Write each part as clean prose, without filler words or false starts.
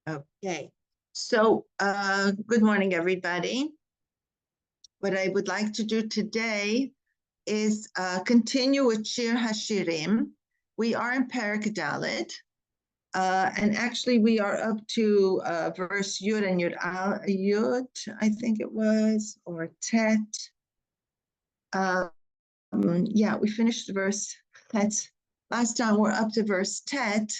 Okay, so good morning, everybody. What I would like to do today is continue with shir hashirim. We are in Perek Dalet, and actually we are up to verse Yud and Yud, I think it was, or Tet. Yeah, we finished verse Tet. Last time we're up to verse Tet.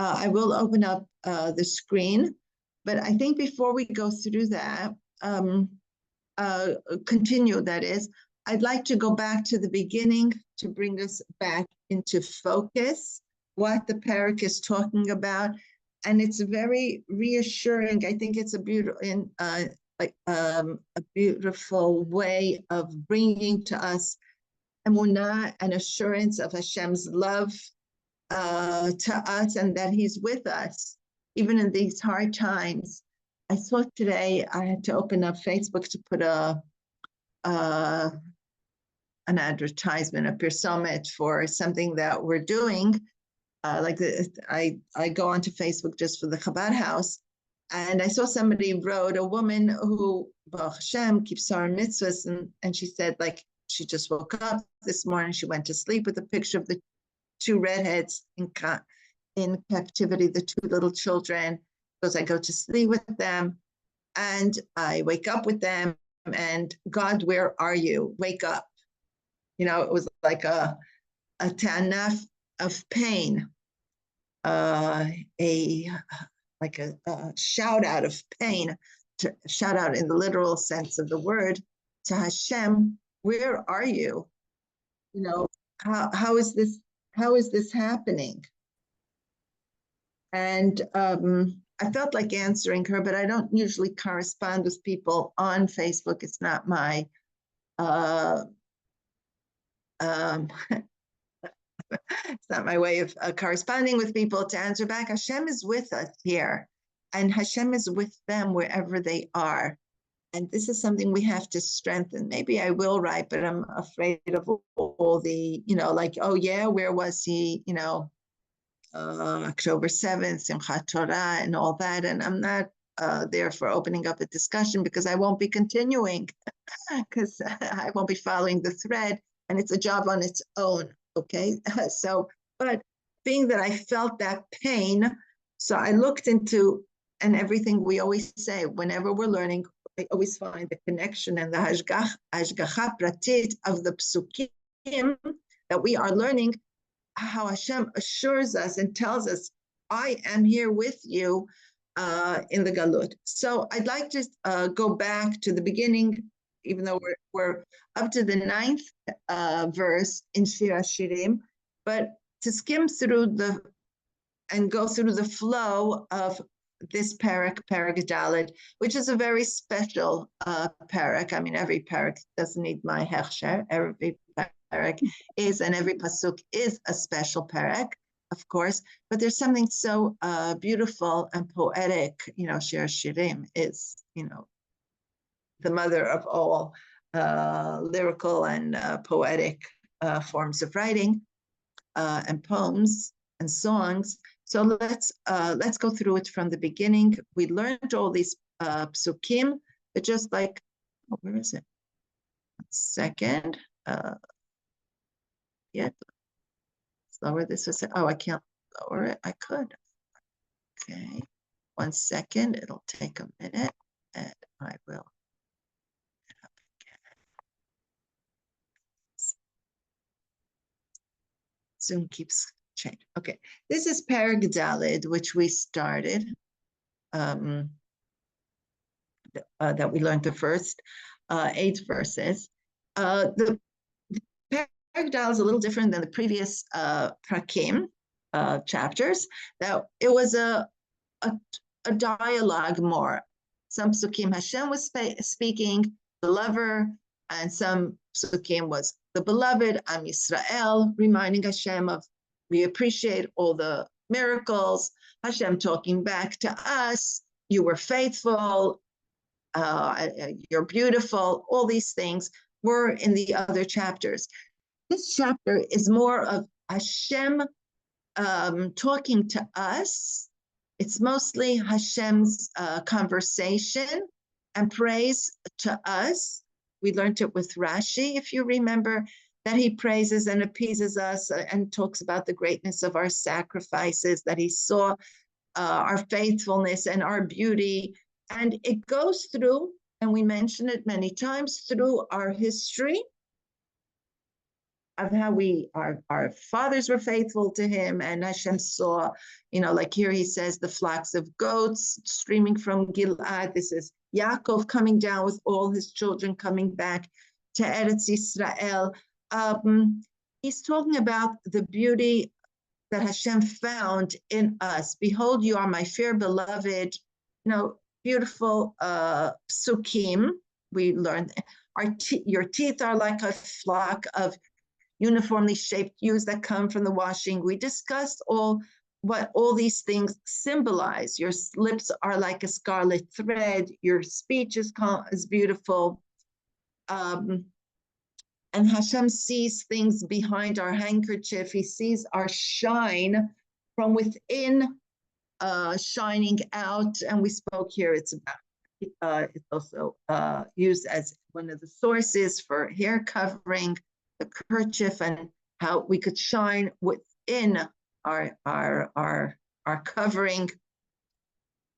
I will open up the screen, but I think before we go through that, continue, that is, I'd like to go back to the beginning to bring us back into focus, what the parak is talking about. And it's very reassuring. I think it's a beautiful, a beautiful way of bringing to us emunah and assurance of Hashem's love to us, and that He's with us even in these hard times. I saw today I had to open up Facebook to put an advertisement, a pursummit for something that we're doing. I go onto Facebook just for the Chabad house, and I saw somebody wrote, a woman who Baruch Hashem keeps our mitzvahs, and she said, like, she just woke up this morning, she went to sleep with a picture of the two redheads in captivity, the two little children, because I go to sleep with them and I wake up with them, and God, where are you? Wake up. You know, it was like a tanaf of pain, a shout out of pain, to shout out in the literal sense of the word to Hashem, where are you? You know, how is this happening? And I felt like answering her, but I don't usually correspond with people on Facebook. It's not my it's not my way of corresponding with people, to answer back. Hashem is with us here, and Hashem is with them wherever they are. And this is something we have to strengthen. Maybe I will write, but I'm afraid of all the, like, oh yeah, where was he, October 7th, Simchat Torah and all that. And I'm not there for opening up a discussion, because I won't be continuing, because I won't be following the thread, and it's a job on its own, okay? So, but being that I felt that pain, so I looked into, and everything we always say, whenever we're learning, I always find the connection and the hashgacha pratit of the psukim that we are learning, how Hashem assures us and tells us, I am here with you in the galut. So I'd like to go back to the beginning, even though we're up to the 9th verse in Shir Hashirim, but to skim through and go through the flow of this Perek Dalet, which is a very special Perek. I mean, every Perek doesn't need my hechsher. Every Perek is, and every pasuk is a special Perek, of course. But there's something so beautiful and poetic. Shir Hashirim is, the mother of all lyrical and poetic forms of writing and poems and songs. So let's go through it from the beginning. We learned all these psukim, but just like, where is it? 1 second. Yeah, lower this. I can't lower it. I could. Okay, 1 second. It'll take a minute, and I will. Zoom keeps changing. Okay, this is Perek Dalet, which we started, that we learned the first 8 verses. The Perek Dalet is a little different than the previous prakim chapters. That it was a dialogue more. Some psukim Hashem was speaking, the lover, and some psukim was the beloved, Am Yisrael, reminding Hashem of, we appreciate all the miracles. Hashem talking back to us, you were faithful, you're beautiful. All these things were in the other chapters. This chapter is more of Hashem talking to us It's mostly Hashem's conversation and praise to us. We learned it with Rashi, if you remember, that he praises and appeases us and talks about the greatness of our sacrifices, that he saw our faithfulness and our beauty. And it goes through, and we mention it many times, through our history of how our fathers were faithful to him, and Hashem saw, like here he says, the flocks of goats streaming from Gilad. This is Yaakov coming down with all his children coming back to Eretz Yisrael. He's talking about the beauty that Hashem found in us. Behold, you are my fair beloved, beautiful psukim. We learned your teeth are like a flock of uniformly shaped ewes that come from the washing. We discussed what all these things symbolize. Your lips are like a scarlet thread. Your speech is beautiful. And Hashem sees things behind our handkerchief. He sees our shine from within, shining out. And we spoke here, it's also used as one of the sources for hair covering, the kerchief, and how we could shine within our covering.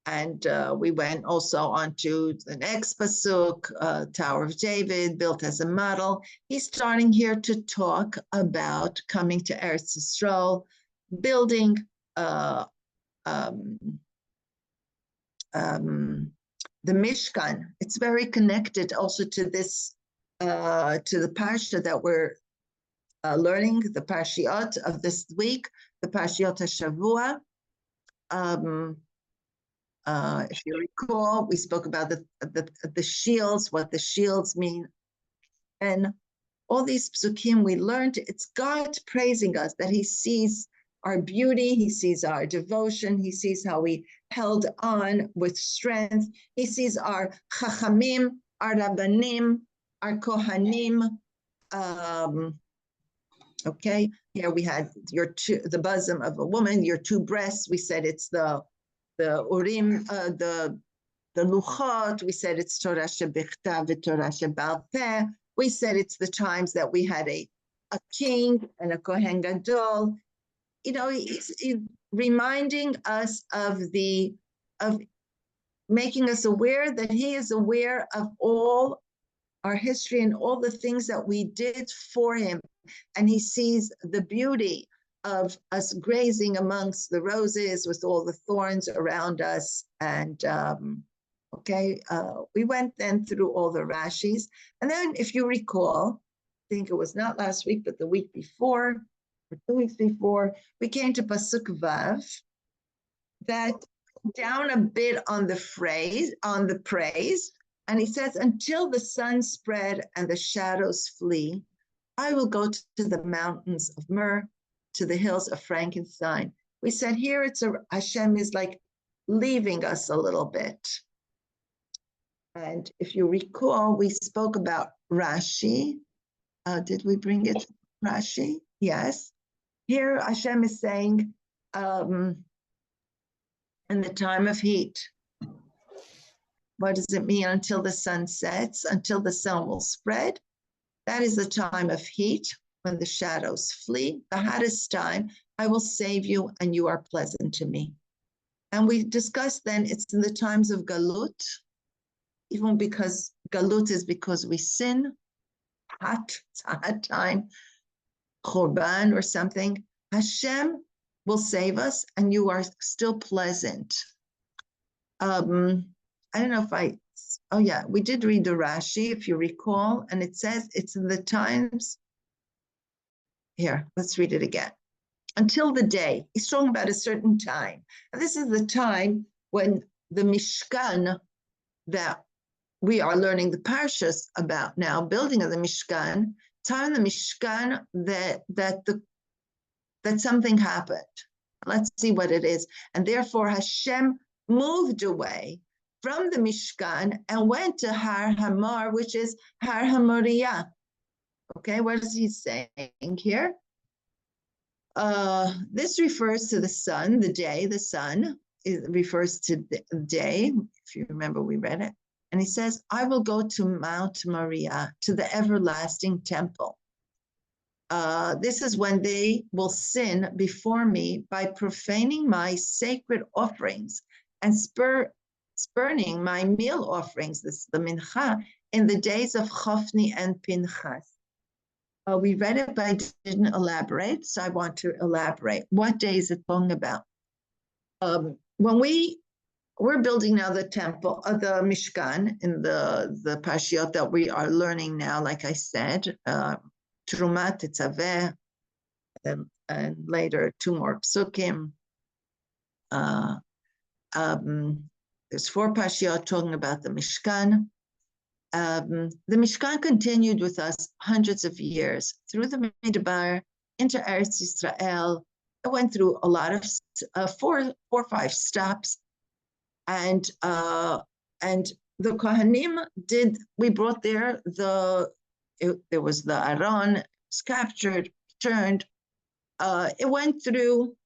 And we went also on to the next pasuk, Tower of David, built as a model. He's starting here to talk about coming to Eretz Yisrael, building the Mishkan. It's very connected also to this, to the parsha that we're learning, the parshiot of this week, the parshiot HaShavua. If you recall, we spoke about the shields, what the shields mean. And all these psukim we learned, it's God praising us, that he sees our beauty, he sees our devotion, he sees how we held on with strength, he sees our chachamim, our rabbanim, our kohanim. Okay, here we had the bosom of a woman, your two breasts. We said it's the urim, the luchot. We said it's Torah shebichtav v'Torah shebal peh. We said it's the times that we had a king and a kohen gadol. He's reminding us of making us aware that he is aware of all our history and all the things that we did for him. And he sees the beauty of us grazing amongst the roses with all the thorns around us. And we went then through all the Rashis. And then if you recall, I think it was not last week, but the week before, or 2 weeks before, we came to Pasuk Vav, that down a bit on the praise, and he says, until the sun spread and the shadows flee, I will go to the mountains of myrrh, to the hills of frankincense. We said here Hashem is like leaving us a little bit. And if you recall, we spoke about Rashi. Did we bring it, Rashi? Yes. Here Hashem is saying, in the time of heat. What does it mean? Until the sun sets, until the sun will spread. That is the time of heat, when the shadows flee, the hottest time. I will save you, and you are pleasant to me. And we discussed then it's in the times of Galut, even because Galut is because we sin. It's a hot time, Chorban or something. Hashem will save us, and you are still pleasant. I don't know if we did read the Rashi, if you recall, and it says it's in the times. Here, let's read it again. Until the day, he's talking about a certain time. And this is the time when the Mishkan that we are learning the parshas about now, building of the Mishkan, time in the Mishkan that something happened. Let's see what it is. And therefore Hashem moved away from the Mishkan and went to Har Hamor, which is Har Hamoriah. Okay, what is he saying here? This refers to the sun, the day, the sun, it refers to the day, if you remember, we read it. And he says, I will go to Mount Moriah, to the everlasting temple. This is when they will sin before me by profaning my sacred offerings and spurning my meal offerings, this is the mincha, in the days of Chofni and Pinchas. We read it, but I didn't elaborate, so I want to elaborate. What day is it talking about? When we're building now the temple, the Mishkan, in the Parshiot that we are learning now, like I said, Truma, Tetzaveh, and later 2 more Psukim. There's 4 Parshiot talking about the Mishkan. The Mishkan continued with us hundreds of years through the Midbar into Eretz Yisrael. It went through a lot of 4 or 5 stops, and the Kohanim did. We brought there there was the Aron, it was captured, returned. It went through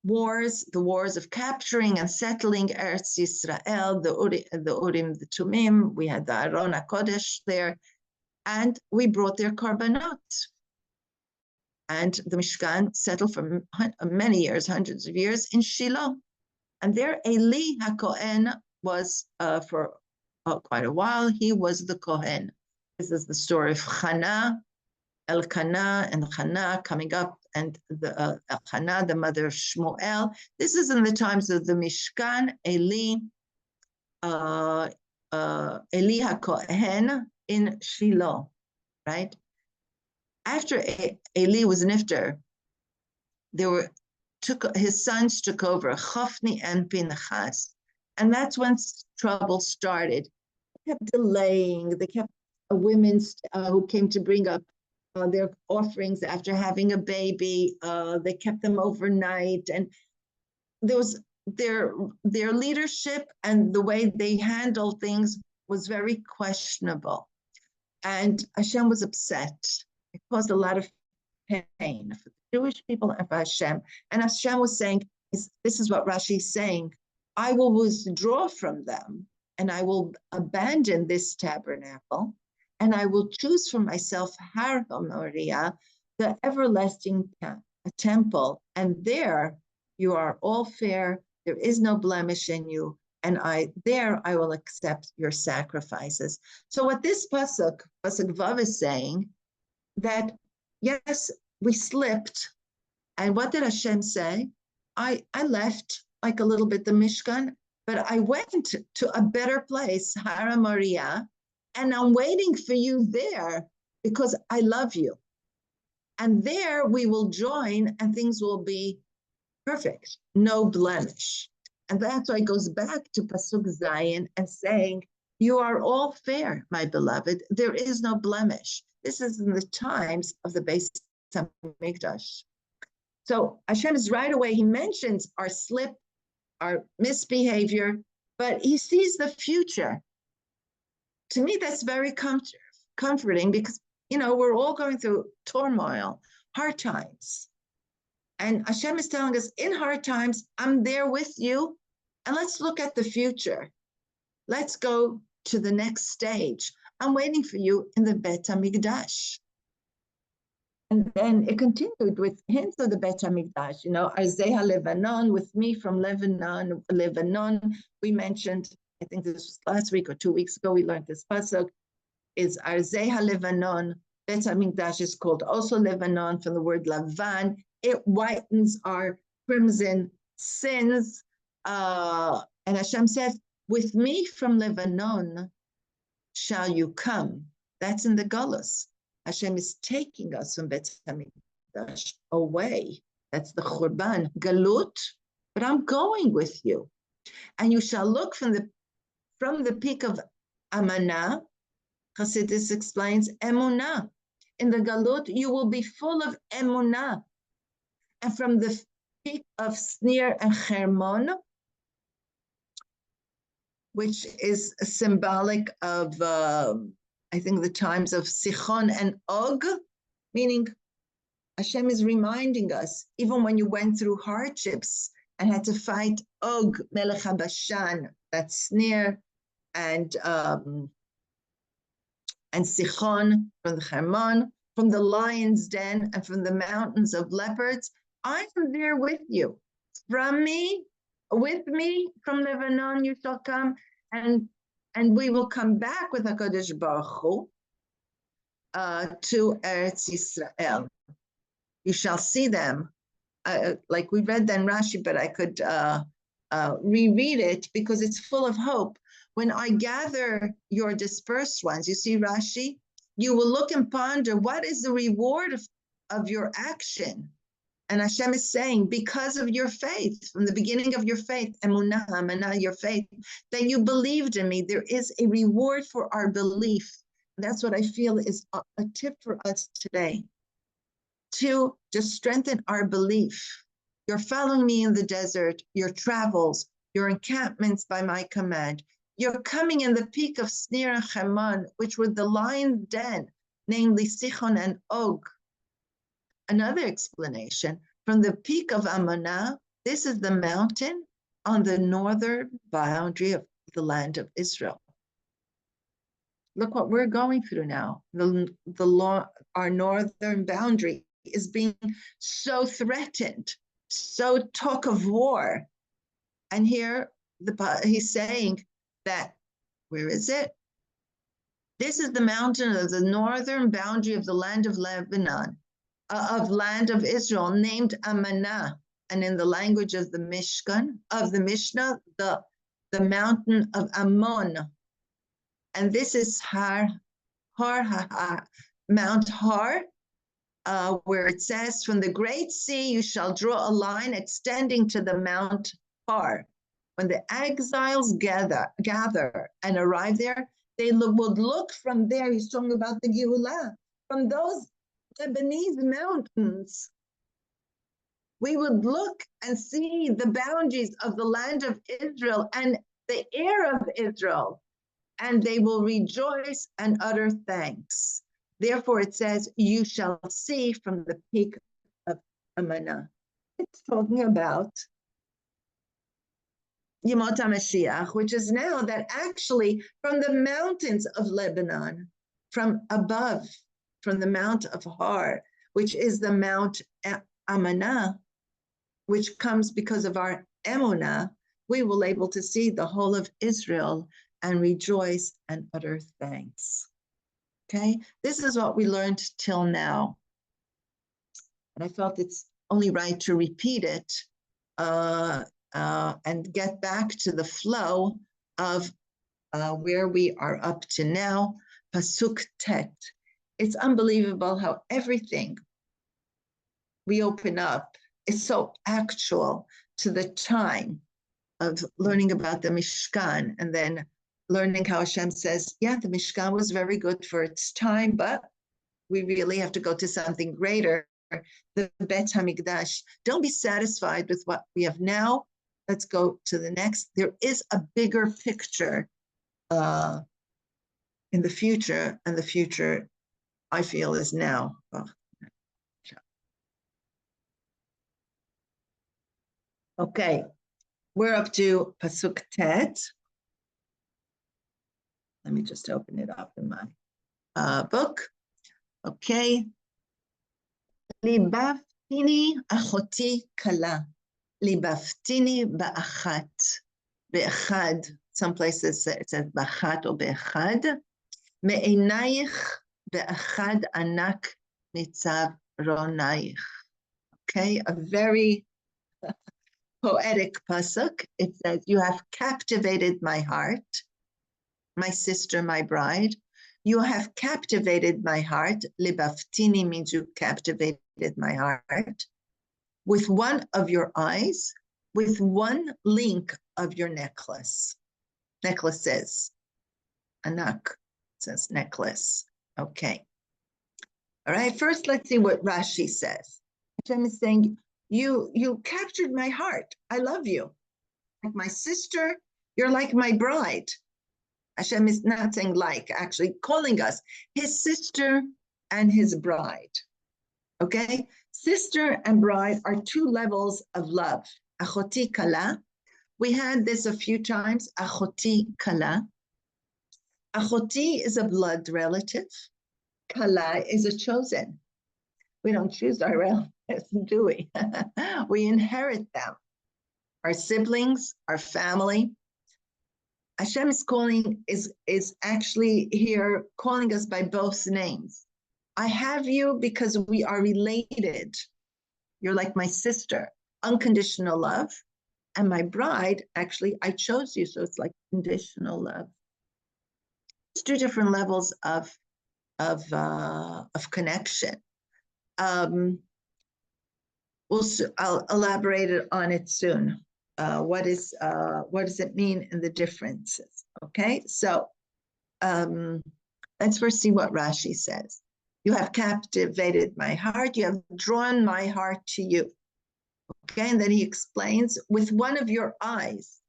wars, the wars of capturing and settling Eretz Yisrael, the Urim, the Tumim. We had the Aron HaKodesh there, and we brought their korbanot. And the Mishkan settled for many years, hundreds of years, in Shiloh. And there Eli HaKohen was, for quite a while, he was the Kohen. This is the story of Chana, Elkanah, and Chana coming up, and the Elkanah, the mother of Shmuel. This is in the times of the Mishkan, Eli HaKohen in Shiloh, right? After Eli was nifter, his sons took over, Chofni and Pinchas, and that's when trouble started. They kept delaying. They kept women who came to bring up their offerings after having a baby. They kept them overnight, and there was their leadership and the way they handled things was very questionable. And Hashem was upset. It caused a lot of pain for the Jewish people and for Hashem. And Hashem was saying, this is what Rashi is saying, I will withdraw from them and I will abandon this tabernacle, and I will choose for myself Har Moriah, the everlasting temple, and there you are all fair, there is no blemish in you, and there I will accept your sacrifices. So what this Pasuk Vav is saying, that yes, we slipped, and what did Hashem say? I left like a little bit the Mishkan, but I went to a better place, Har Moriah, and I'm waiting for you there because I love you. And there we will join and things will be perfect, no blemish. And that's why it goes back to Pasuk Zayin and saying, you are all fair, my beloved. There is no blemish. This is in the times of the Beis HaMikdash. So Hashem is right away, he mentions our slip, our misbehavior, but he sees the future. To me, that's very comforting because, we're all going through turmoil, hard times. And Hashem is telling us, in hard times, I'm there with you, and let's look at the future. Let's go to the next stage. I'm waiting for you in the Bet HaMikdash. And then it continued with hints of the Bet HaMikdash, Arzei Lebanon, with me from Lebanon. We mentioned, I think this was last week or 2 weeks ago, we learned this pasuk, is Arzei Lebanon. Bet HaMikdash is called also Lebanon from the word Lavan. It whitens our crimson sins. And Hashem says, with me from Lebanon shall you come. That's in the Galus. Hashem is taking us from Bet HaMikdash away. That's the Churban, Galut, but I'm going with you. And you shall look from the peak of Amanah. Chassidus explains Emunah. In the Galut, you will be full of Emunah. And from the peak of Snir and Hermon, which is symbolic of, I think, the times of Sichon and Og, meaning Hashem is reminding us, even when you went through hardships, and had to fight Og, Melech HaBashan, that's Snir, and Sichon from the Hermon, from the lion's den, and from the mountains of leopards. I am there with you. From me, with me, from Lebanon you shall come, and we will come back with HaKadosh Baruch Hu to Eretz Yisrael. You shall see them. Like we read then Rashi, but I could reread it because it's full of hope. When I gather your dispersed ones, you see Rashi, you will look and ponder, what is the reward of your action? And Hashem is saying, because of your faith, from the beginning of your faith, emunah, amanah, your faith, that you believed in me, there is a reward for our belief. That's what I feel is a tip for us today, to just strengthen our belief. You're following me in the desert, your travels, your encampments by my command. You're coming in the peak of Snir and Hermon, which were the lion's den, namely Sichon and Og. Another explanation, from the peak of Amanah, this is the mountain on the northern boundary of the land of Israel. Look what we're going through now. Our northern boundary is being so threatened, so talk of war. And here he's saying that, where is it? This is the mountain of the northern boundary of the land of Lebanon, of land of Israel, named Amanah, and in the language of the Mishkan, of the Mishnah, the mountain of Ammon. And this is Mount Har, where it says, from the great sea you shall draw a line extending to the Mount Har. When the exiles gather and arrive there, they would look from there, he's talking about the Geulah, from those Lebanese mountains. We would look and see the boundaries of the land of Israel and the air of Israel, and they will rejoice and utter thanks. Therefore it says, you shall see from the peak of Amanah. It's talking about Yemot HaMashiach, which is now that actually from the mountains of Lebanon, from above, from the Mount of Har, which is the Mount Amanah, which comes because of our emunah, we will be able to see the whole of Israel and rejoice and utter thanks. Okay, this is what we learned till now. And I felt it's only right to repeat it and get back to the flow of where we are up to now. Pasuk Tet. It's unbelievable how everything we open up is so actual to the time of learning about the Mishkan, and then learning how Hashem says, yeah, the Mishkan was very good for its time, but we really have to go to something greater, the Bet HaMikdash. Don't be satisfied with what we have now. Let's go to the next. There is a bigger picture in the future, and the future, I feel, is now. Okay, we're up to Pasuk Tet. Let me just open it up in my book. Okay. Libaftini achoti kala. Libaftini ba'achat. Be'echad. Some places it says ba'achat or be'echad. Me'enayich be'echad anak nitzav ronayich. Okay, a very poetic pasuk. It says, you have captivated my heart, my sister, my bride. You have captivated my heart. Libaftini means you captivated my heart. With one of your eyes, with one link of your necklace. Necklaces. Anak says necklace. Okay. All right, first let's see what Rashi says. Hashem is saying, you captured my heart. I love you. Like my sister, you're like my bride. Hashem is not saying like, actually calling us his sister and his bride. Okay? Sister and bride are two levels of love. Achoti kala. We had this a few times, achoti kala. Achoti is a blood relative. Kala is a chosen. We don't choose our relatives, do we? We inherit them. Our siblings, our family. Hashem is actually here calling us by both names. I have you because we are related. You're like my sister, unconditional love. And my bride, actually, I chose you, so it's like conditional love. It's two different levels of connection. I'll elaborate on it soon. What does it mean in the differences? Okay, so let's first see what Rashi says. You have captivated my heart. You have drawn my heart to you. Okay, and then he explains, with one of your eyes.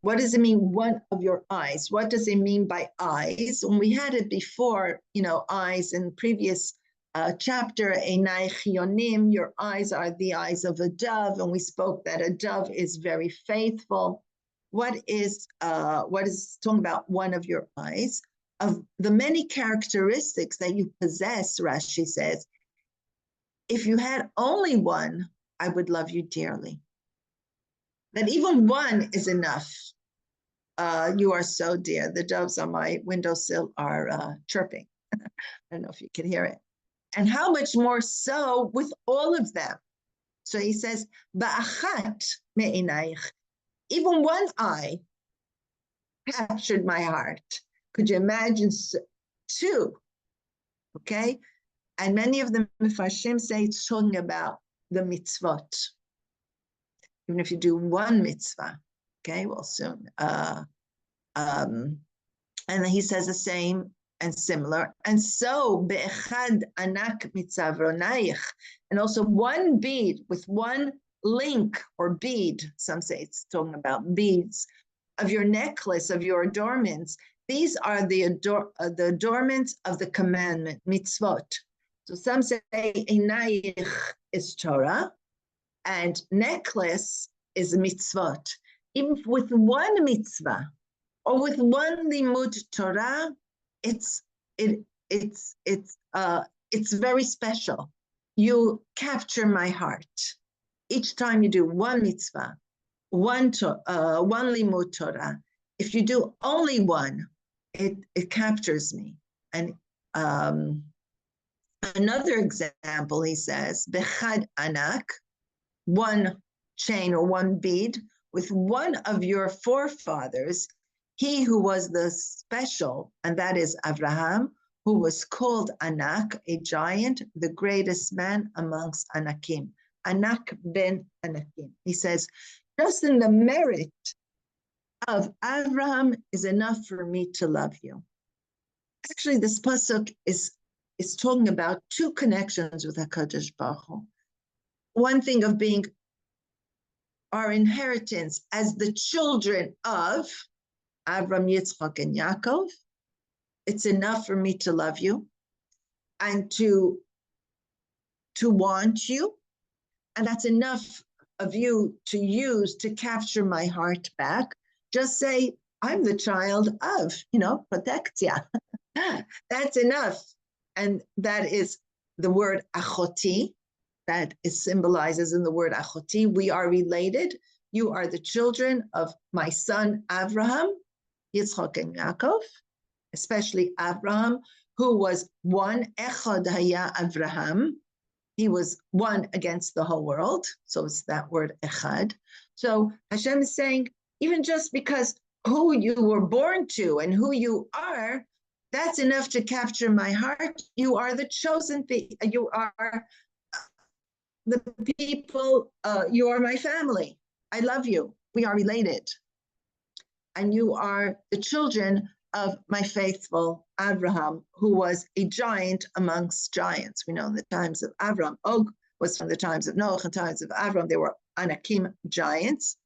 What does it mean, one of your eyes? What does it mean by eyes? When we had it before, eyes in previous chapter, Einai Chionim, your eyes are the eyes of a dove, and we spoke that a dove is very faithful. What is talking about one of your eyes? Of the many characteristics that you possess, Rashi says, if you had only one, I would love you dearly. That even one is enough. You are so dear. The doves on my windowsill are chirping. I don't know if you can hear it. And how much more so with all of them. So he says, Ba'achat me'inayich. Even one eye captured my heart. Could you imagine two? Okay? And many of the Mefarshim say it's talking about the mitzvot. Even if you do one mitzvah, okay, well, soon. And then he says the same and similar. And so, be'echad anak mitzavronayich, and also one bead with one link or bead, some say it's talking about beads, of your necklace, of your adornments. These are the adornments of the commandment, mitzvot. So some say einayich is Torah, and necklace is mitzvot. Even with one mitzvah or with one limud Torah, it's very special. You capture my heart. Each time you do one mitzvah, one limud Torah, if you do only one, it captures me. And another example, he says, bechad anak, one chain or one bead with one of your forefathers, he who was the special, and that is Abraham, who was called Anak, a giant, the greatest man amongst Anakim. Anak ben Anakim. He says, just in the merit of Abraham is enough for me to love you. Actually, this pasuk is talking about two connections with HaKadosh Baruch Hu. One thing of being our inheritance as the children of Avram, Yitzchak, and Yaakov. It's enough for me to love you and to want you. And that's enough of you to use to capture my heart back. Just say, I'm the child of, protectia. That's enough. And that is the word achoti. That is symbolizes in the word achoti. We are related. You are the children of my son Abraham, Yitzchak, and Yaakov, especially Abraham, who was one, echad haya Abraham. He was one against the whole world. So it's that word echad. So Hashem is saying, even just because who you were born to and who you are, that's enough to capture my heart. You are the chosen people. You are the people, you are my family. I love you. We are related. And you are the children of my faithful Abraham, who was a giant amongst giants. We know in the times of Abraham, Og was from the times of Noah, in times of Abraham, there were Anakim giants.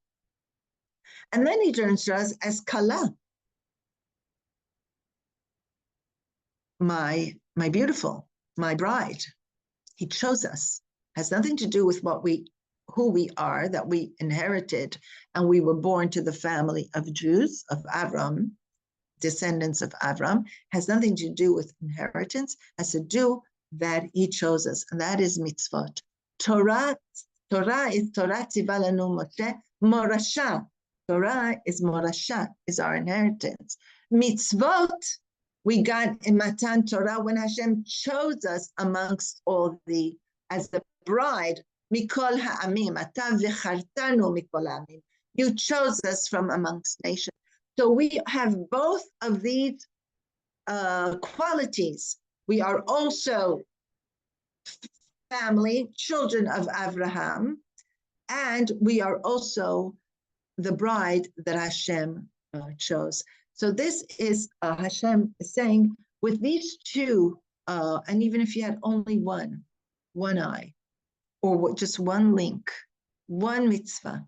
And then he turns to us as Kala, my beautiful, my bride. He chose us. Has nothing to do with who we are, that we inherited, and we were born to the family of Jews, of Avram, descendants of Avram, has nothing to do with inheritance, has to do that he chose us, and that is mitzvot. Torah is Torah tzivah lanu Moshe, morasha. Torah is morasha, is our inheritance. Mitzvot, we got in Matan Torah when Hashem chose us amongst all the, as the bride, mikol ha'amim, ata v'chartanu mikol ha'amim. You chose us from amongst nations. So we have both of these qualities. We are also family, children of Abraham, and we are also the bride that Hashem chose. So this is Hashem saying, with these two, and even if you had only one eye, or just one link, one mitzvah,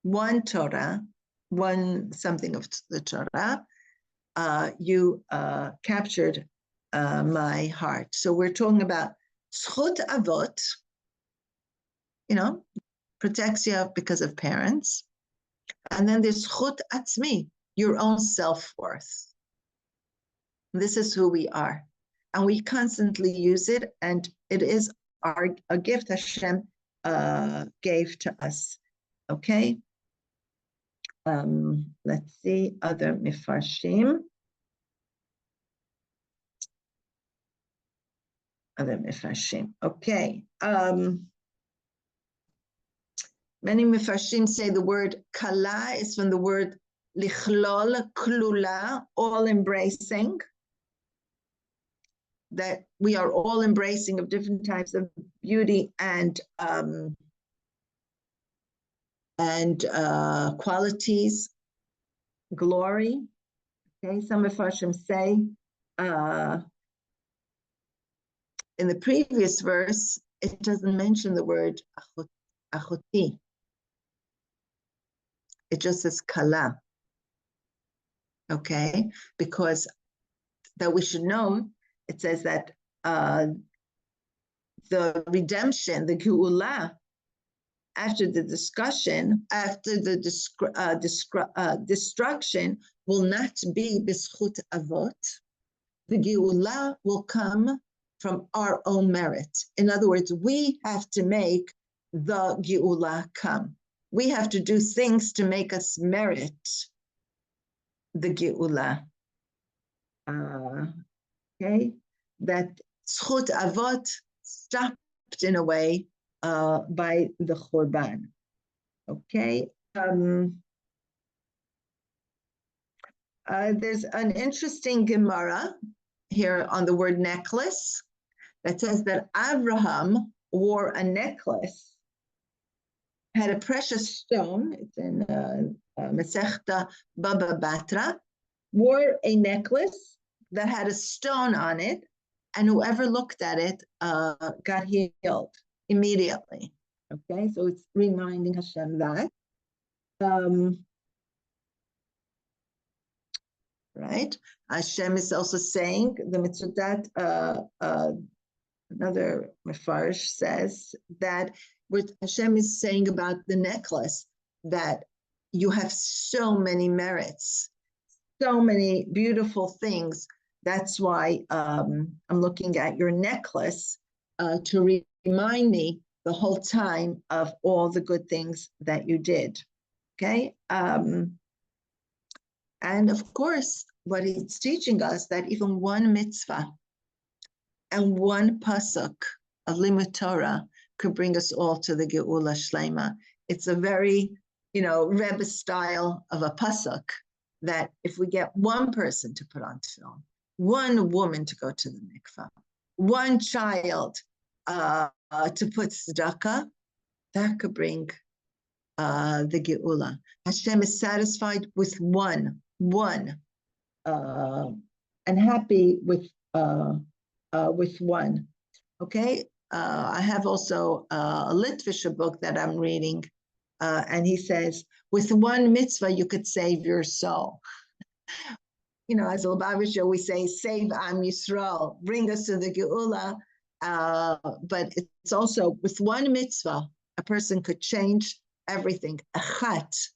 one Torah, one something of the Torah, you captured my heart. So we're talking about zchut avot, protects you because of parents. And then there's zchut atzmi, your own self-worth. This is who we are. And we constantly use it, and it is a gift Hashem gave to us. Okay? Let's see, other mifarshim. Okay. Many mifarshim say the word kala is from the word lichlol, klula, all embracing. That we are all embracing of different types of beauty and qualities, glory. Okay, some mifarshim say in the previous verse it doesn't mention the word achoti. It just says kala. Okay, because that we should know, it says that the redemption, the geula, after the discussion, after the destruction, will not be b'zchut avot. The geula will come from our own merit. In other words, we have to make the geula come. We have to do things to make us merit the geula. Okay, that zchut avot stopped in a way by the Churban. Okay, there's an interesting Gemara here on the word necklace that says that Abraham wore a necklace, had a precious stone, it's in Masechta Baba Batra, wore a necklace that had a stone on it, and whoever looked at it got healed immediately. Okay, so it's reminding Hashem that. Right? Hashem is also saying, the mitzvot, another Mefarsh says that what Hashem is saying about the necklace, that you have so many merits, so many beautiful things. That's why I'm looking at your necklace to remind me the whole time of all the good things that you did. Okay? And of course, what it's teaching us, that even one mitzvah and one pasuk of limud Torah could bring us all to the Geula Shlema. It's a very, Rebbe style of a pasuk, that if we get one person to put on tefillin, one woman to go to the mikvah, one child to put tzedakah, that could bring the Geula. Hashem is satisfied with one, and happy with one. Okay, I have also a Litvish book that I'm reading, and he says, with one mitzvah you could save your soul. As a Lubavitcher, we say, save Am Yisrael, bring us to the Geula. But it's also with one mitzvah, a person could change everything. Achat,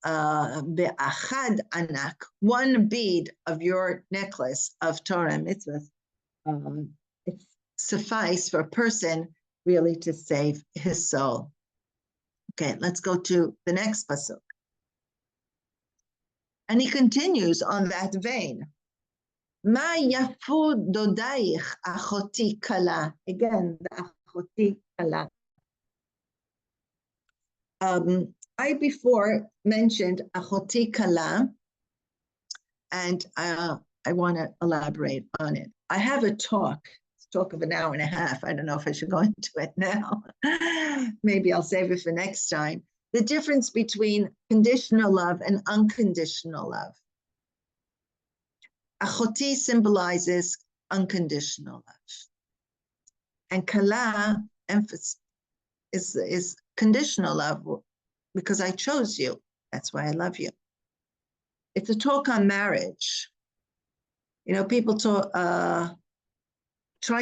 be'achad anak, one bead of your necklace of Torah and mitzvahs, it's suffice for a person really to save his soul. Okay, let's go to the next pasuk. And he continues on that vein. Ma yafu dodaich achoti kala. Again, the achoti kala. I before mentioned achoti kala, and I want to elaborate on it. I have a talk of an hour and a half. I don't know if I should go into it now. Maybe I'll save it for next time. The difference between conditional love and unconditional love. Achoti symbolizes unconditional love. And kala emphasis is conditional love, because I chose you. That's why I love you. It's a talk on marriage. You know, people try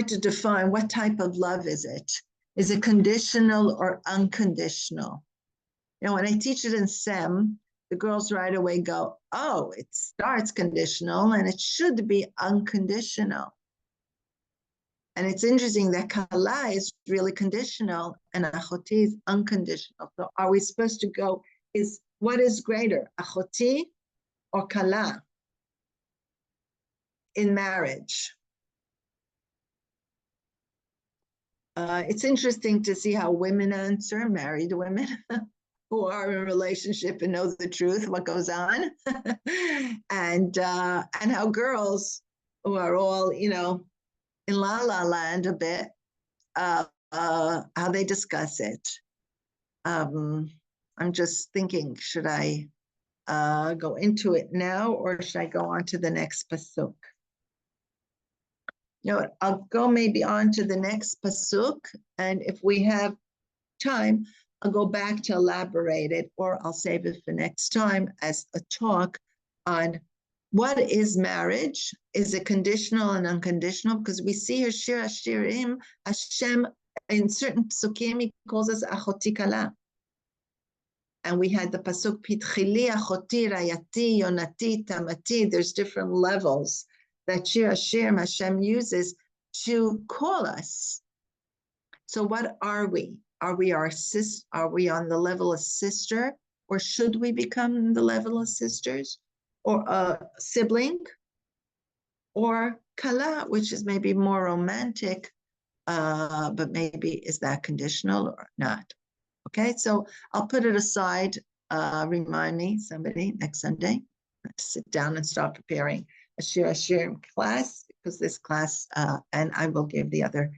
to define what type of love is it. Is it conditional or unconditional? You know, when I teach it in SEM, the girls right away go, oh, it starts conditional and it should be unconditional. And it's interesting that kala is really conditional and achoti is unconditional. So are we supposed to go, what is greater, achoti or kala in marriage? It's interesting to see how women answer, married women who are in a relationship and know the truth, what goes on, and how girls who are all, you know, in la la land a bit, how they discuss it. I'm just thinking, should I go into it now or should I go on to the next pasuk? You know what, I'll go maybe on to the next pasuk, and if we have time, I'll go back to elaborate it, or I'll save it for next time as a talk on what is marriage. Is it conditional and unconditional? Because we see here, shir hashirim, Hashem, in certain psukim, he calls us achoti kala. And we had the pasuk, pitchili achoti rayati yonati tamati. There's different levels that shir hashirim Hashem uses to call us. So what are we? Are we our sis? Are we on the level of sister, or should we become the level of sisters, or a sibling, or kala, which is maybe more romantic, but maybe is that conditional or not? Okay, so I'll put it aside. Remind me, somebody, next Sunday, sit down and start preparing a shir hashirim class, because this class, and I will give the other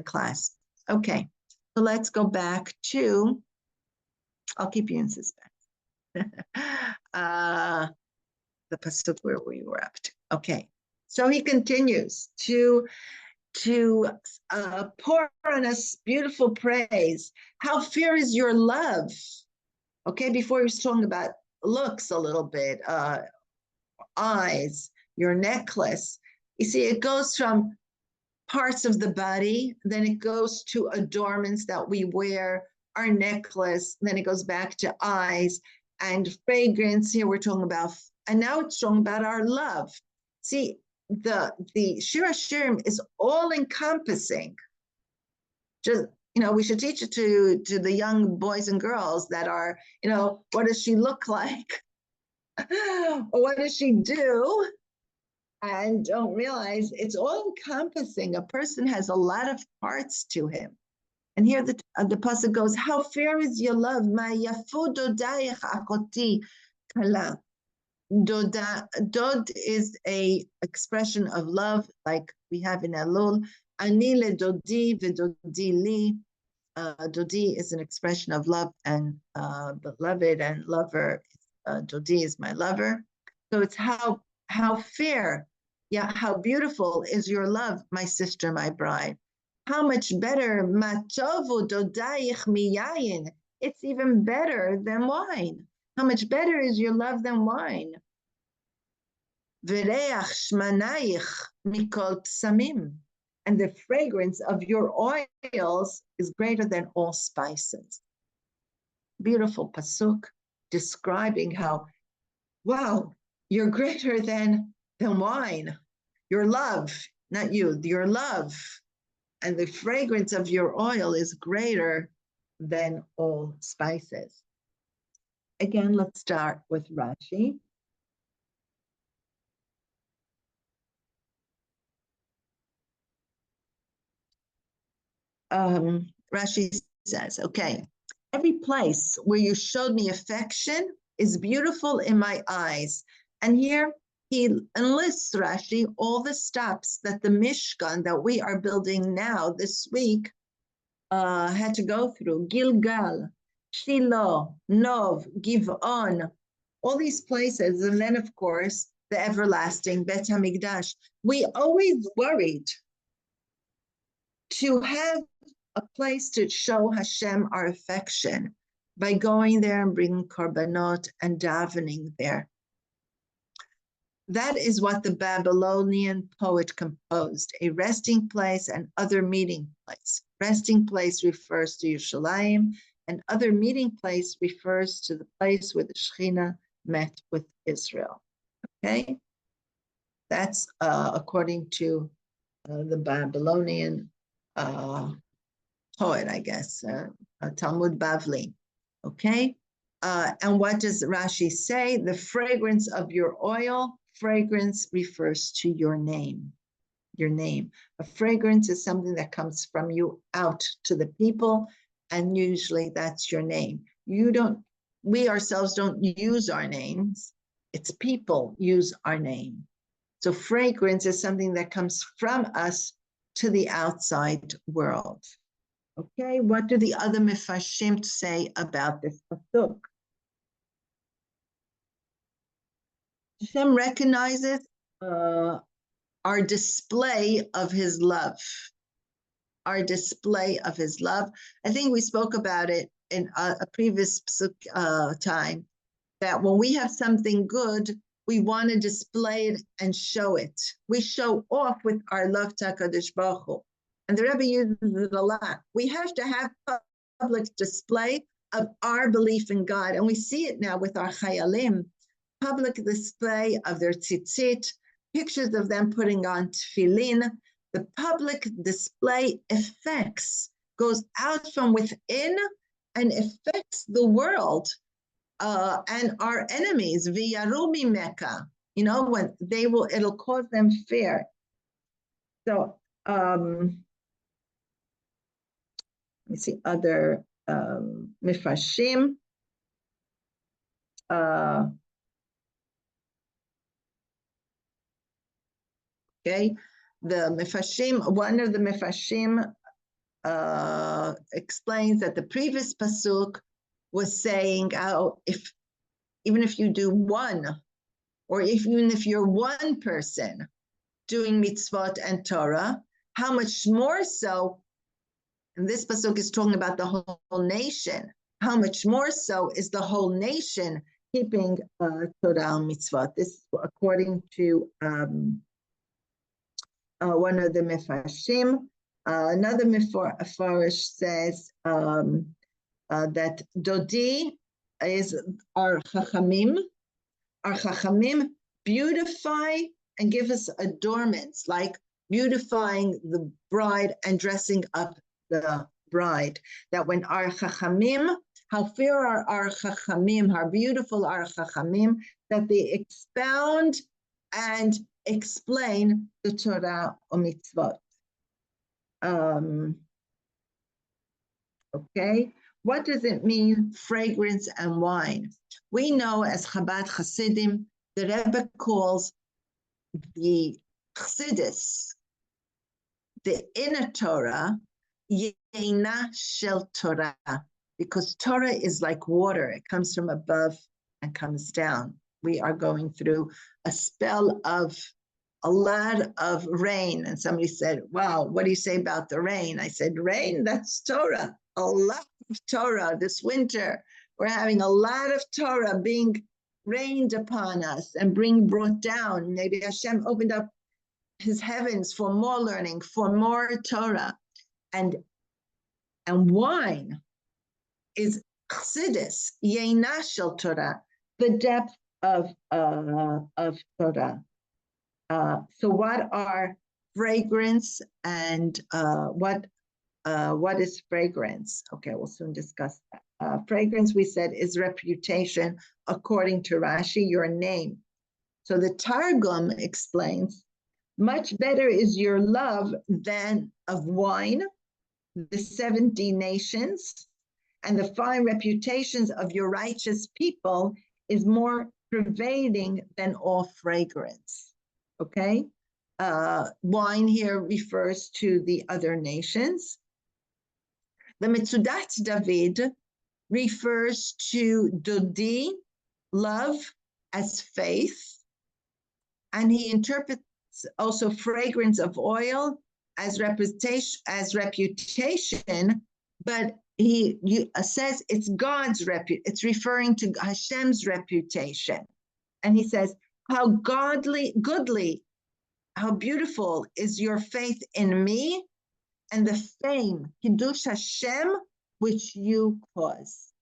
class. Okay, so let's go back to, I'll keep you in suspense. The pasuk where we were up to. Okay, so he continues to pour on us beautiful praise. How fair is your love? Okay, before he was talking about looks a little bit, eyes, your necklace. You see, it goes from parts of the body, then it goes to adornments that we wear, our necklace, then it goes back to eyes and fragrance. Here we're talking about, and now it's talking about our love. See, the shir hashirim is all encompassing. Just, you know, we should teach it to the young boys and girls that are, you know, what does she look like? Or what does she do? And don't realize it's all encompassing. A person has a lot of parts to him. And here the pasuk goes, how fair is your love? Ma yafu dodayich achoti kala. Dod is a expression of love, like we have in Elul. Ani le dodi v'dodi li. Dodi is an expression of love and beloved and lover. Dodi is my lover. So it's how fair, yeah, how beautiful is your love, my sister, my bride. How much better, matovu dodayich miyayin. It's even better than wine. How much better is your love than wine? V'reach shmanayich mikol psamim. and the fragrance of your oils is greater than all spices. Beautiful pasuk describing how, wow, you're greater than wine. Your love, not you, your love. And the fragrance of your oil is greater than all spices. Again, let's start with Rashi. Rashi says, okay, every place where you showed me affection is beautiful in my eyes. And here he enlists, Rashi, all the steps that the Mishkan that we are building now this week had to go through. Gilgal, Shiloh, Nov, Givon, all these places. And then, of course, the everlasting Bet HaMikdash. We always worried to have a place to show Hashem our affection by going there and bringing korbanot and davening there. That is what the Babylonian poet composed, a resting place and other meeting place. Resting place refers to Yerushalayim, and other meeting place refers to the place where the Shekhinah met with Israel. Okay? That's according to the Babylonian poet, I guess, Talmud Bavli. Okay? And what does Rashi say? The fragrance of your oil, fragrance refers to your name. Your name. A fragrance is something that comes from you out to the people, and usually that's your name. We ourselves don't use our names. It's people use our name. So fragrance is something that comes from us to the outside world. Okay, what do the other Mefashim say about this pasuk? Hashem recognizes our display of his love. Our display of his love. I think we spoke about it in a previous time, that when we have something good, we want to display it and show it. We show off with our love to HaKadosh Baruch Hu. And the Rebbe uses it a lot. We have to have public display of our belief in God. And we see it now with our chayalim, public display of their tzitzit, pictures of them putting on tefillin. The public display goes out from within and affects the world and our enemies. V'yaru mimeka, when it'll cause them fear. So let me see other mifashim. Okay, the mifashim. One of the mifashim explains that the previous pasuk was saying, even if you do one, or even if you're one person doing mitzvot and Torah, how much more so, and this pasuk is talking about the whole nation, how much more so is the whole nation keeping Torah and mitzvot. This is according to one of the mefashim. Another mefarish says that Dodi is our chachamim. Our chachamim beautify and give us adornments, like beautifying the bride and dressing up the bride. That when our chachamim, how fair are our chachamim, how beautiful our chachamim, that they expound and explain the Torah or mitzvot. Okay, what does it mean, fragrance and wine? We know as Chabad Hasidim, the Rebbe calls the Chassidus, the inner Torah, Yeina Shel Torah, because Torah is like water. It comes from above and comes down. We are going through a spell of a lot of rain. And somebody said, wow, what do you say about the rain? I said, rain, that's Torah. A lot of Torah this winter. We're having a lot of Torah being rained upon us and being brought down. Maybe Hashem opened up his heavens for more learning, for more Torah, and wine is chassidus, yeina shel Torah, the depth of Torah. So what are fragrance and what is fragrance? Okay, we'll soon discuss that. Fragrance, we said, is reputation, according to Rashi, your name. So the Targum explains, much better is your love than of wine, the 70 nations, and the fine reputations of your righteous people is more pervading than all fragrance. Okay? Wine here refers to the other nations. The Metzudat David refers to Dodi, love, as faith, and he interprets also fragrance of oil as reputation, but he says it's God's reputation. It's referring to Hashem's reputation, and he says how goodly, how beautiful is your faith in me, and the fame, Kiddush Hashem, which you cause.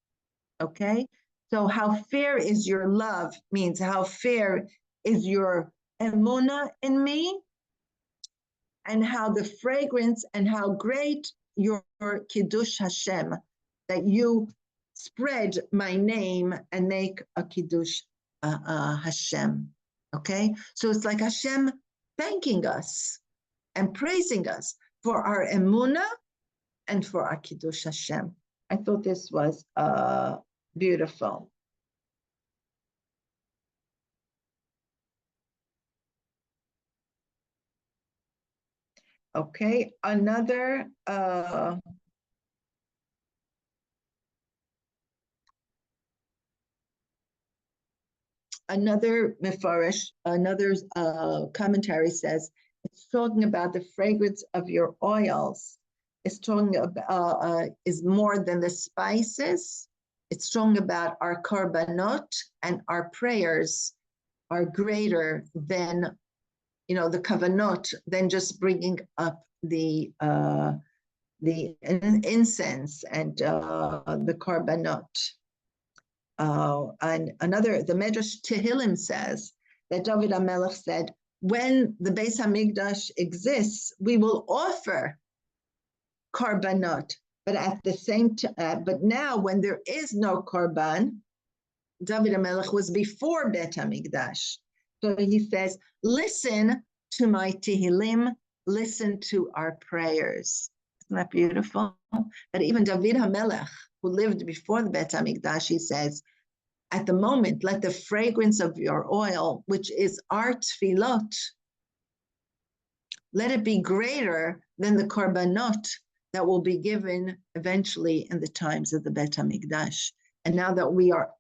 Okay? So how fair is your love means how fair is your emunah in me, and how the fragrance and how great your Kiddush Hashem, that you spread my name and make a Kiddush Hashem. Okay? So it's like Hashem thanking us and praising us for our emunah and for our Kiddush Hashem. I thought this was beautiful. Okay, another mefarish, another commentary says it's talking about the fragrance of your oils. It's talking about is more than the spices. It's talking about our korbanot, and our prayers are greater than, you know, the kavanot, than just bringing up the incense and the korbanot. And another, the Medrash Tehillim says that David HaMelech said, when the Beis HaMikdash exists, we will offer korbanot, but at the same time, but now when there is no korban, David HaMelech was before Bet HaMikdash. So he says, listen to my Tehillim, listen to our prayers. Isn't that beautiful? But even David HaMelech, who lived before the Bet HaMikdash, he says, at the moment, let the fragrance of your oil, which is our tefillot, let it be greater than the korbanot that will be given eventually in the times of the Bet HaMikdash. And now that we are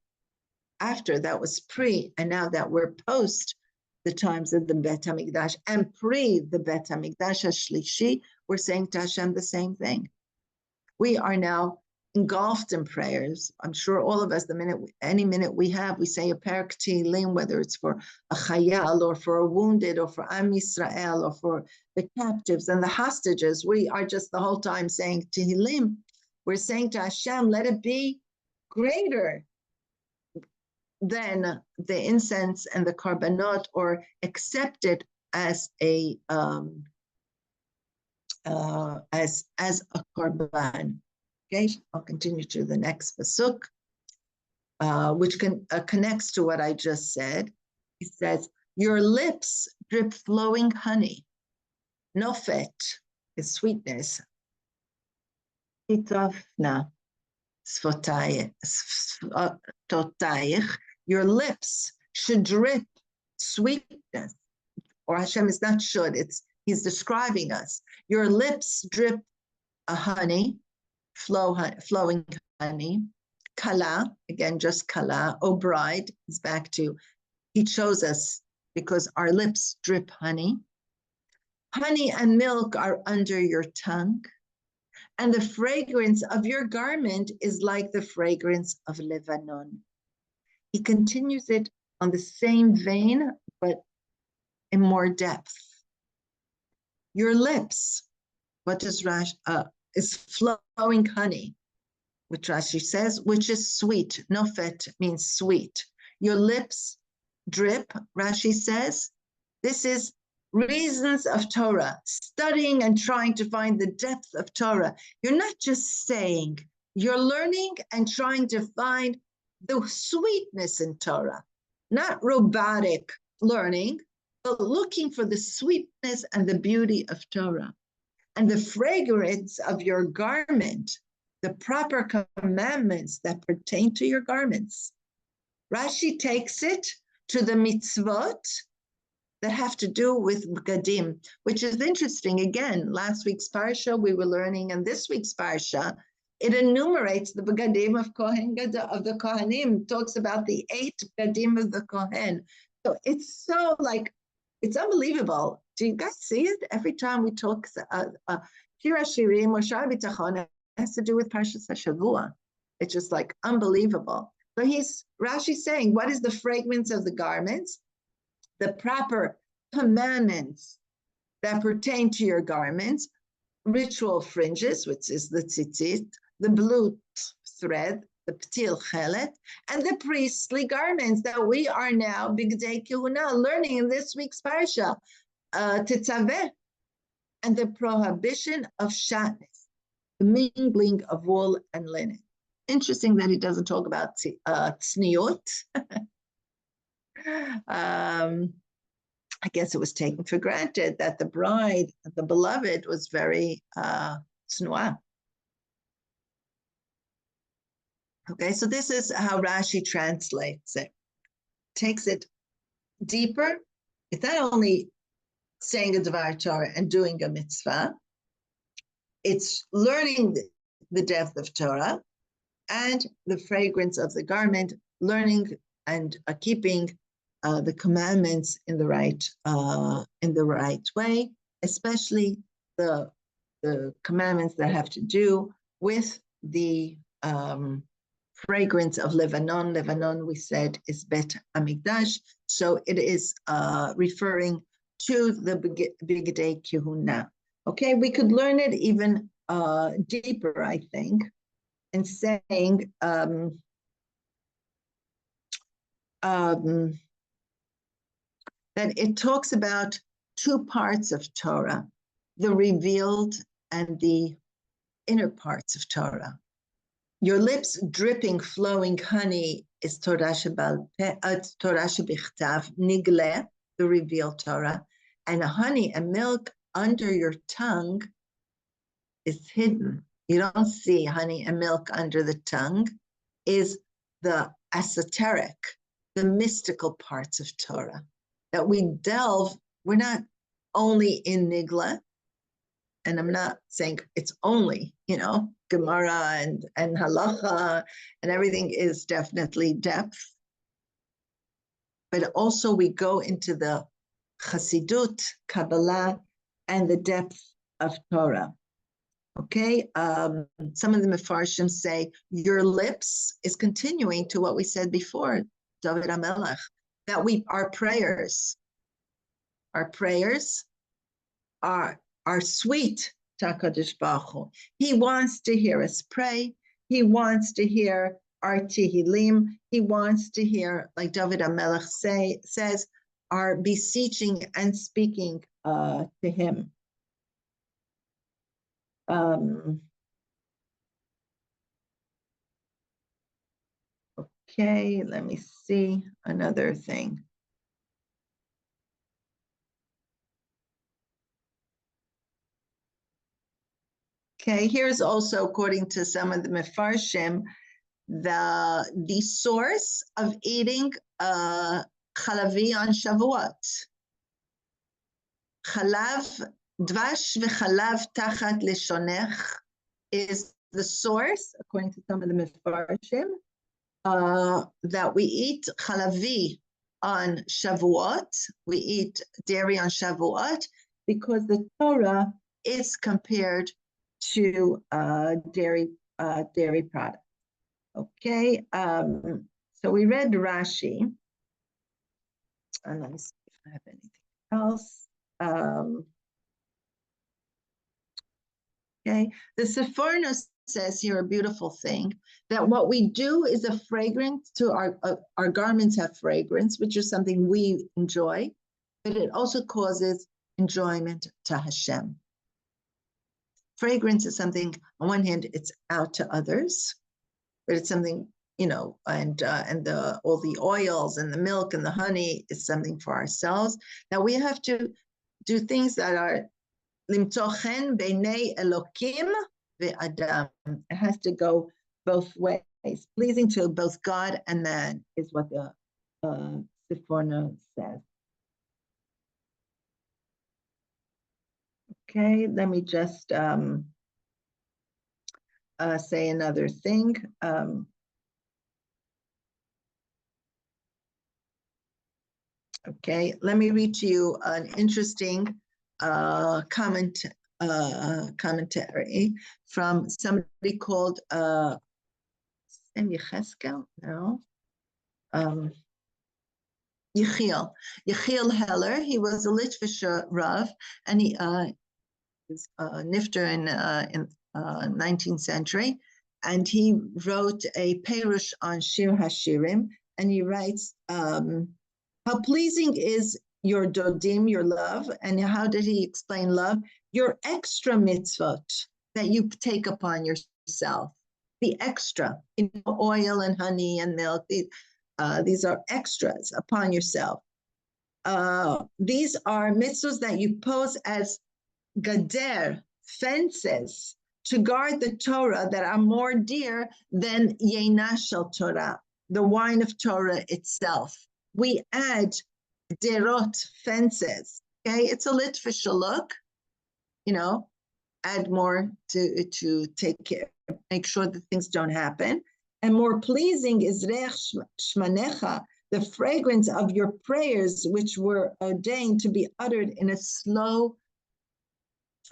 after, that was pre, and now that we're post the times of the Bet HaMikdash and pre the Bet HaMikdash HaShlishi, we're saying to Hashem the same thing. We are now engulfed in prayers. I'm sure all of us, any minute we have, we say a Perek Tehillim, whether it's for a chayal or for a wounded or for Am Yisrael or for the captives and the hostages. We are just the whole time saying Tehillim. We're saying to Hashem, let it be greater than the incense and the korbanot, or accept it as a as a korban. Okay, I'll continue to the next pasuk, which connects to what I just said. He says, your lips drip flowing honey. Nofet is sweetness. Itofna sfotayich. Your lips should drip sweetness. Or Hashem is not should, he's describing us. Your lips drip a honey, flowing honey. Kala, again, just kala. O bride, is back to, he chose us because our lips drip honey. Honey and milk are under your tongue, and the fragrance of your garment is like the fragrance of Lebanon. He continues it on the same vein, but in more depth. Your lips, what does Rashi, is flowing honey, which Rashi says, which is sweet. Nofet means sweet. Your lips drip, Rashi says. This is reasons of Torah, studying and trying to find the depth of Torah. You're not just saying, you're learning and trying to find the sweetness in Torah, not robotic learning, but looking for the sweetness and the beauty of Torah. And the fragrance of your garment, the proper commandments that pertain to your garments. Rashi takes it to the mitzvot that have to do with b'gadim, which is interesting. Again, last week's parsha we were learning, and this week's parsha, it enumerates the b'gadim of the Kohanim, talks about the 8 b'gadim of the Kohen. So it's so like, it's unbelievable. Do you guys see it? Every time we talk shir hashirim or shar bitachon, it has to do with Parshas HaShavua. It's just like unbelievable. So Rashi saying, what is the fragrance of the garments? The proper commandments that pertain to your garments, ritual fringes, which is the tzitzit, the blue thread, the ptil chelet, and the priestly garments that we are now, bigdei kehuna, learning in this week's parsha, tetzaveh, and the prohibition of shatnez, the mingling of wool and linen. Interesting that he doesn't talk about tzniut. I guess it was taken for granted that the bride, the beloved, was very tznuah. Okay, so this is how Rashi translates it. Takes it deeper. It's not only saying a Dvar Torah and doing a mitzvah, it's learning the depth of Torah and the fragrance of the garment, learning and keeping the commandments in the right way, especially the commandments that have to do with the fragrance of Lebanon. Lebanon, we said, is Bet Hamikdash, so it is referring to the Bigdei Kehuna. Okay, we could learn it even deeper, I think, in saying that it talks about 2 parts of Torah, the revealed and the inner parts of Torah. Your lips dripping, flowing honey is Torah shebichtav, nigle, the revealed Torah, and honey and milk under your tongue is hidden. You don't see honey and milk under the tongue, is the esoteric, the mystical parts of Torah that we delve. We're not only in Nigla, and I'm not saying it's only, Gemara and Halacha and everything is definitely depth, but also we go into the Chassidut, Kabbalah, and the depth of Torah. Okay, some of the Mefarshim say your lips is continuing to what we said before, David HaMelech, that our prayers are sweet to HaKadosh Baruch Hu. He wants to hear us pray. He wants to hear our Tehillim. He wants to hear, like David HaMelech says, our beseeching and speaking to him. Okay, let me see another thing. Okay, here's also, according to some of the Mefarshim, the source of eating chalavi on Shavuot. Chalav, dvash v'chalav tachat leshonech is the source, according to some of the Mefarshim, that we eat chalavi on Shavuot. We eat dairy on Shavuot because the Torah is compared to dairy products. Okay, so we read Rashi, and let me see if I have anything else. Okay, the Sephorno says here a beautiful thing, that what we do is a fragrance to our garments have fragrance, which is something we enjoy, but it also causes enjoyment to Hashem. Fragrance is something, on one hand, it's out to others, but it's something, and all the oils and the milk and the honey is something for ourselves. Now we have to do things that are limtzo chen beinei Elokim ve'adam. It has to go both ways, pleasing to both God and man, is what the Sephorno says. Okay, let me just say another thing. Okay, let me read to you an interesting commentary from somebody called Yechiel Heller. He was a Litvischer Rav, and he was nifter in 19th century, and he wrote a perush on shir hashirim, and he writes how pleasing is your dodim, your love, and how did he explain love? Your extra mitzvot that you take upon yourself, the extra, oil and honey and milk. These are extras upon yourself. These are mitzvahs that you pose as gader, fences, to guard the Torah that are more dear than Yeinah shel Torah, the wine of Torah itself. We add derot, fences. Okay, it's a litvisher look, add more to take care, make sure that things don't happen. And more pleasing is reach shmanecha, the fragrance of your prayers, which were ordained to be uttered in a slow,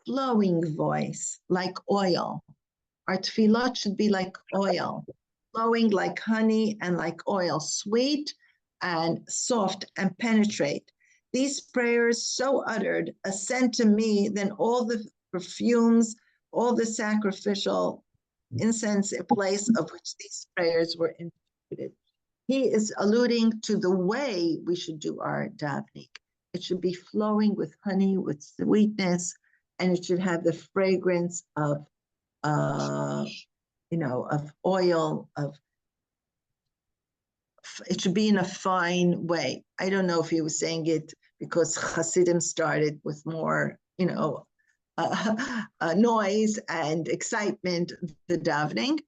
flowing voice, like oil. Our tefillot should be like oil, flowing like honey and like oil, sweet and soft and penetrate. These prayers so uttered ascend to me, then all the perfumes, all the sacrificial incense in place of which these prayers were instituted. He is alluding to the way we should do our davening. It should be flowing with honey, with sweetness, and it should have the fragrance of oil, it should be in a fine way. I don't know if he was saying it because Hasidim started with more, noise and excitement, the davening,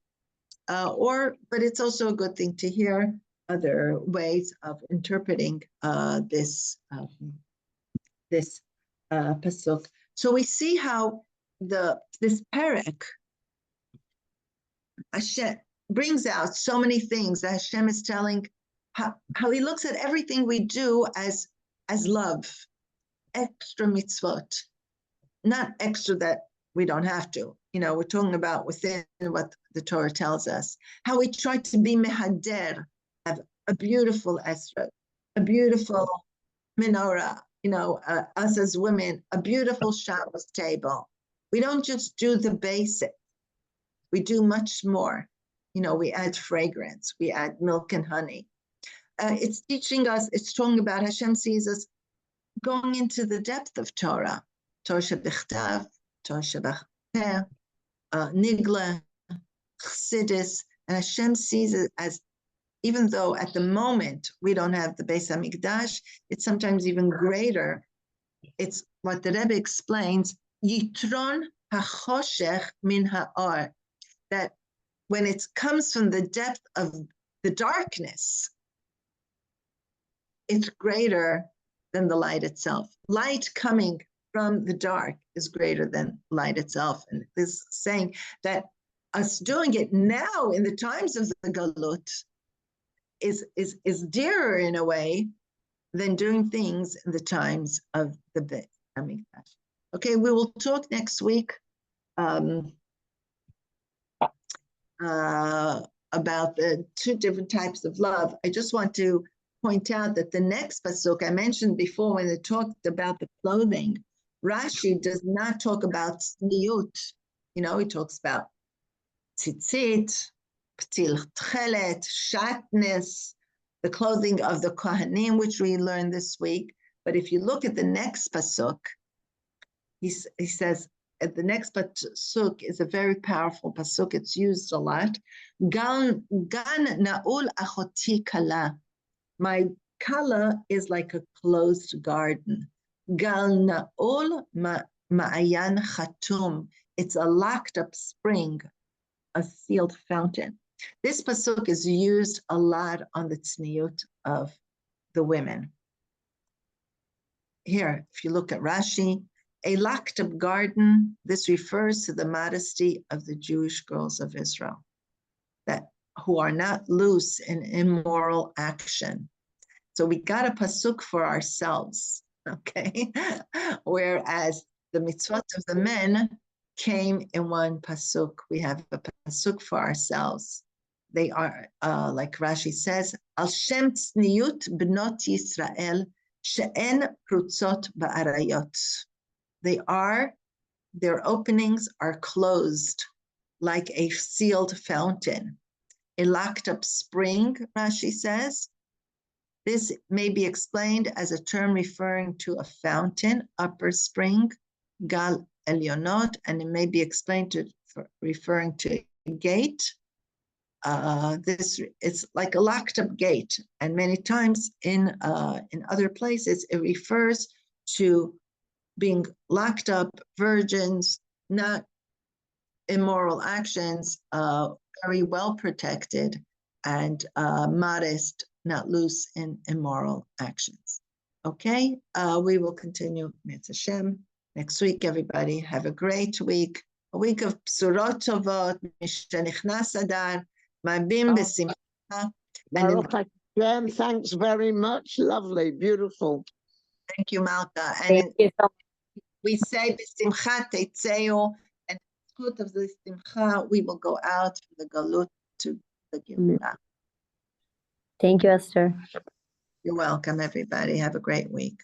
but it's also a good thing to hear other ways of interpreting this pasuk. So we see how this perek Hashem brings out so many things that Hashem is telling, how he looks at everything we do as love, extra mitzvot, not extra that we don't have to. We're talking about within what the Torah tells us, how we try to be mehader, have a beautiful Esther, a beautiful menorah, us as women, a beautiful Shabbos table. We don't just do the basic. We do much more. We add fragrance, we add milk and honey. It's teaching us, it's talking about Hashem sees us going into the depth of Torah, Torah shebichtav, Torah shebachter, Nigla, Chassidus, and Hashem sees it as, even though at the moment we don't have the Beis HaMikdash, it's sometimes even greater. It's what the Rebbe explains, Yitron hachoshech min ha'or, that when it comes from the depth of the darkness, it's greater than the light itself. Light coming from the dark is greater than light itself. And this is saying that us doing it now in the times of the Galut is dearer in a way than doing things in the times of the Beit HaMikdash. Okay, we will talk next week about the two different types of love. I just want to point out that the next pasuk I mentioned before, when it talked about the clothing, Rashi does not talk about tzniut. You know, he talks about tzitzit, ptil tchelet, shatnez, the clothing of the kohanim, which we learned this week. But if you look at the next pasuk, he says, the next pasuk is a very powerful pasuk. It's used a lot. Gan na'ul achoti kala. My kala is like a closed garden. Gal na'ul ma'ayan chatum. It's a locked up spring, a sealed fountain. This pasuk is used a lot on the tzniut of the women. Here, if you look at Rashi, a locked up garden, this refers to the modesty of the Jewish girls of Israel, that who are not loose in immoral action. So we got a pasuk for ourselves, okay? Whereas the mitzvot of the men came in one pasuk. We have a pasuk for ourselves. They are, like Rashi says, Al Shem Tzniut Bnot Yisrael She'en Prutzot Ba'arayot. Their openings are closed like a sealed fountain. A locked up spring, Rashi says. This may be explained as a term referring to a fountain, upper spring, Gal Elionot, and it may be explained referring to a gate. It's like a locked up gate, and many times in other places it refers to being locked up, virgins, not immoral actions, very well protected and modest, not loose in immoral actions. Okay, we will continue Mitzvah Hashem next week. Everybody have a great week, a week of Psurot Tovot, Mishenichnas Adar, Mabim B'Simcha. Thanks very much. Lovely, beautiful. Thank you, Malka. Thank you so much. We say B'Simcha Teitzeu, and fruit of the Simcha, we will go out from the Galut to the Geulah. Thank you, Esther. You're welcome, everybody. Have a great week.